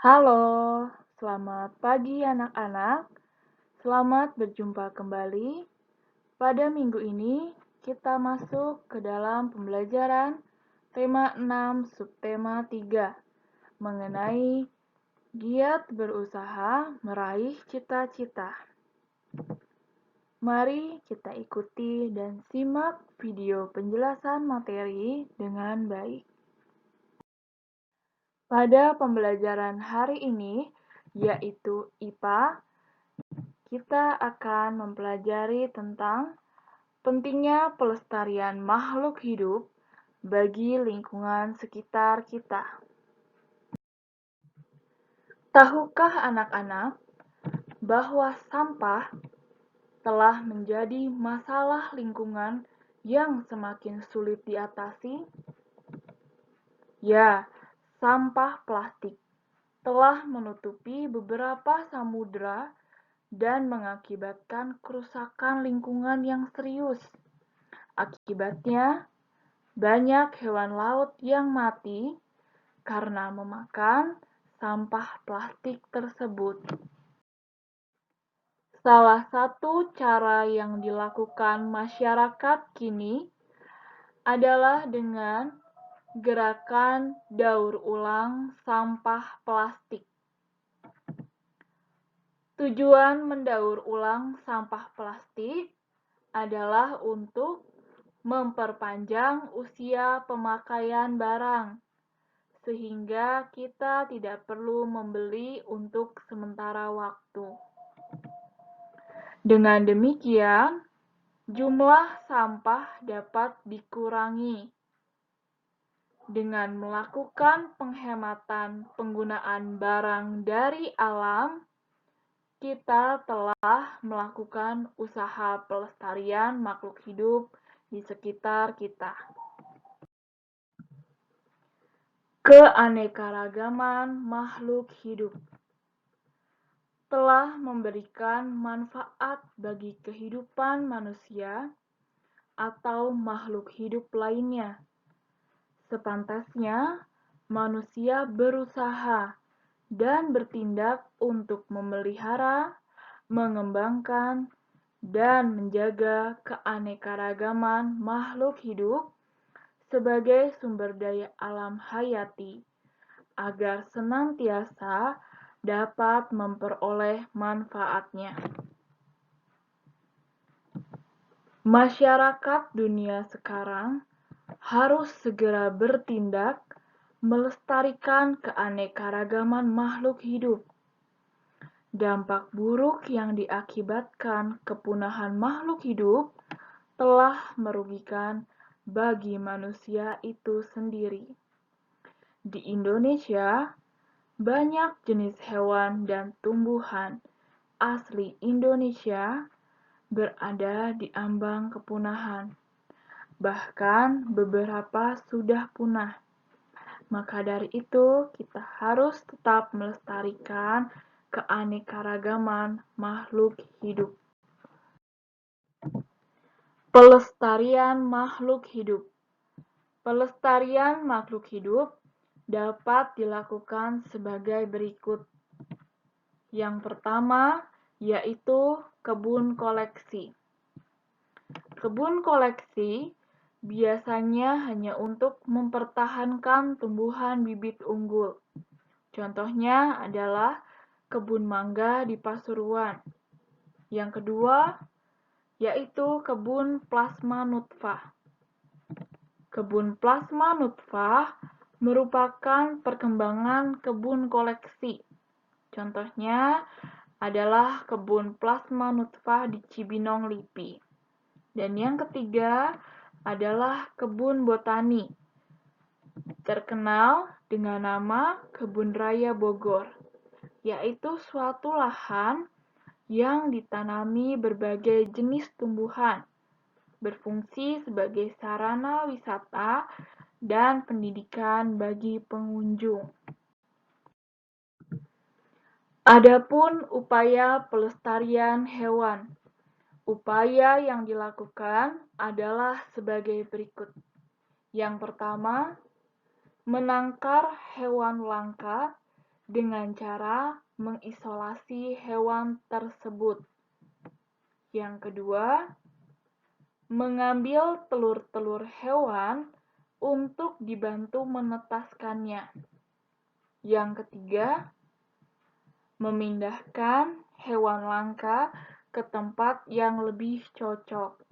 Halo, selamat pagi anak-anak. Selamat berjumpa kembali. Pada minggu ini, kita masuk ke dalam pembelajaran tema 6 subtema 3 mengenai giat berusaha meraih cita-cita. Mari kita ikuti dan simak video penjelasan materi dengan baik. Pada pembelajaran hari ini, yaitu IPA, kita akan mempelajari tentang pentingnya pelestarian makhluk hidup bagi lingkungan sekitar kita. Tahukah anak-anak bahwa sampah telah menjadi masalah lingkungan yang semakin sulit diatasi? Ya, sampah plastik telah menutupi beberapa samudera dan mengakibatkan kerusakan lingkungan yang serius. Akibatnya, banyak hewan laut yang mati karena memakan sampah plastik tersebut. Salah satu cara yang dilakukan masyarakat kini adalah dengan gerakan daur ulang sampah plastik. Tujuan mendaur ulang sampah plastik adalah untuk memperpanjang usia pemakaian barang, sehingga kita tidak perlu membeli untuk sementara waktu. Dengan demikian, jumlah sampah dapat dikurangi. Dengan melakukan penghematan penggunaan barang dari alam, kita telah melakukan usaha pelestarian makhluk hidup di sekitar kita. Keanekaragaman makhluk hidup telah memberikan manfaat bagi kehidupan manusia atau makhluk hidup lainnya. Sepantasnya, manusia berusaha dan bertindak untuk memelihara, mengembangkan, dan menjaga keanekaragaman makhluk hidup sebagai sumber daya alam hayati, agar senantiasa dapat memperoleh manfaatnya. Masyarakat dunia sekarang harus segera bertindak melestarikan keanekaragaman makhluk hidup. Dampak buruk yang diakibatkan kepunahan makhluk hidup telah merugikan bagi manusia itu sendiri. Di Indonesia, banyak jenis hewan dan tumbuhan asli Indonesia berada di ambang kepunahan. Bahkan beberapa sudah punah. Maka dari itu, kita harus tetap melestarikan keanekaragaman makhluk hidup. Pelestarian makhluk hidup. Pelestarian makhluk hidup dapat dilakukan sebagai berikut. Yang pertama, yaitu kebun koleksi. Kebun koleksi biasanya hanya untuk mempertahankan tumbuhan bibit unggul. Contohnya adalah kebun mangga di Pasuruan. Yang kedua, yaitu kebun plasma nutfah. Kebun plasma nutfah merupakan perkembangan kebun koleksi. Contohnya adalah kebun plasma nutfah di Cibinong Lipi. Dan yang ketiga adalah kebun botani, terkenal dengan nama Kebun Raya Bogor, yaitu suatu lahan yang ditanami berbagai jenis tumbuhan, berfungsi sebagai sarana wisata dan pendidikan bagi pengunjung. Adapun upaya pelestarian hewan. Upaya yang dilakukan adalah sebagai berikut. Yang pertama, menangkar hewan langka dengan cara mengisolasi hewan tersebut. Yang kedua, mengambil telur-telur hewan untuk dibantu menetaskannya. Yang ketiga, memindahkan hewan langka ke tempat yang lebih cocok.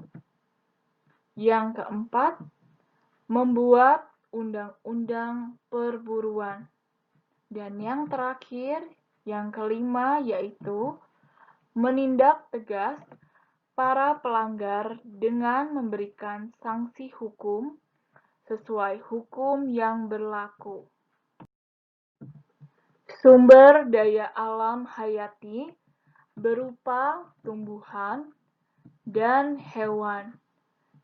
Yang keempat, membuat undang-undang perburuan. Dan yang terakhir, yang kelima, yaitu menindak tegas para pelanggar dengan memberikan sanksi hukum sesuai hukum yang berlaku. Sumber daya alam hayati berupa tumbuhan dan hewan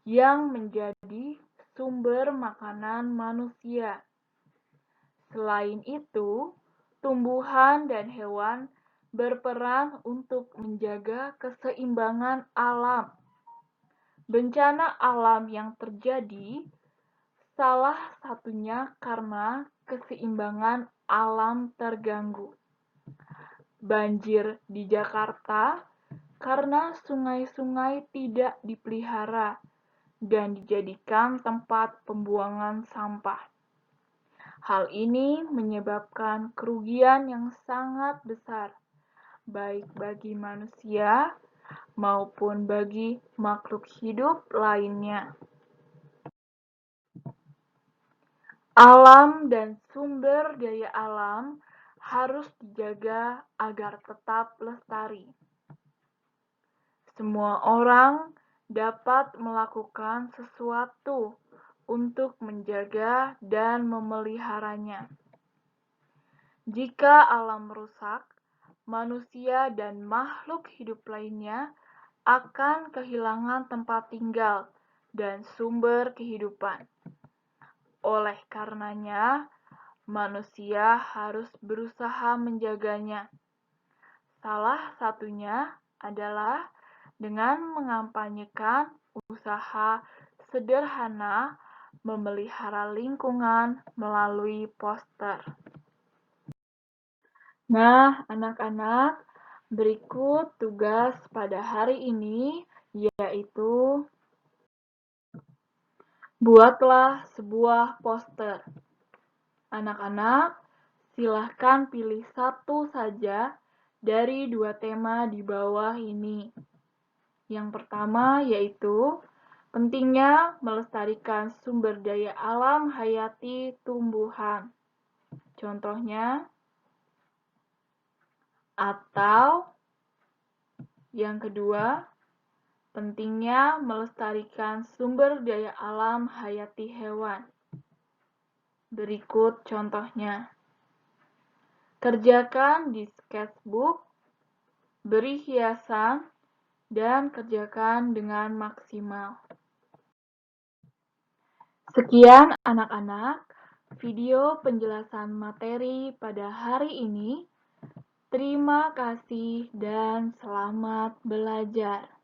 yang menjadi sumber makanan manusia. Selain itu, tumbuhan dan hewan berperan untuk menjaga keseimbangan alam. Bencana alam yang terjadi salah satunya karena keseimbangan alam terganggu. Banjir di Jakarta karena sungai-sungai tidak dipelihara dan dijadikan tempat pembuangan sampah. Hal ini menyebabkan kerugian yang sangat besar, baik bagi manusia maupun bagi makhluk hidup lainnya. Alam dan sumber daya alam harus dijaga agar tetap lestari. Semua orang dapat melakukan sesuatu untuk menjaga dan memeliharanya. Jika alam rusak, manusia dan makhluk hidup lainnya akan kehilangan tempat tinggal dan sumber kehidupan. Oleh karenanya, manusia harus berusaha menjaganya. Salah satunya adalah dengan mengampanyekan usaha sederhana memelihara lingkungan melalui poster. Nah, anak-anak, berikut tugas pada hari ini, yaitu buatlah sebuah poster. Anak-anak, silahkan pilih satu saja dari dua tema di bawah ini. Yang pertama yaitu pentingnya melestarikan sumber daya alam hayati tumbuhan. Contohnya, atau yang kedua, pentingnya melestarikan sumber daya alam hayati hewan. Berikut contohnya. Kerjakan di sketchbook, beri hiasan, dan kerjakan dengan maksimal. Sekian anak-anak, video penjelasan materi pada hari ini. Terima kasih dan selamat belajar.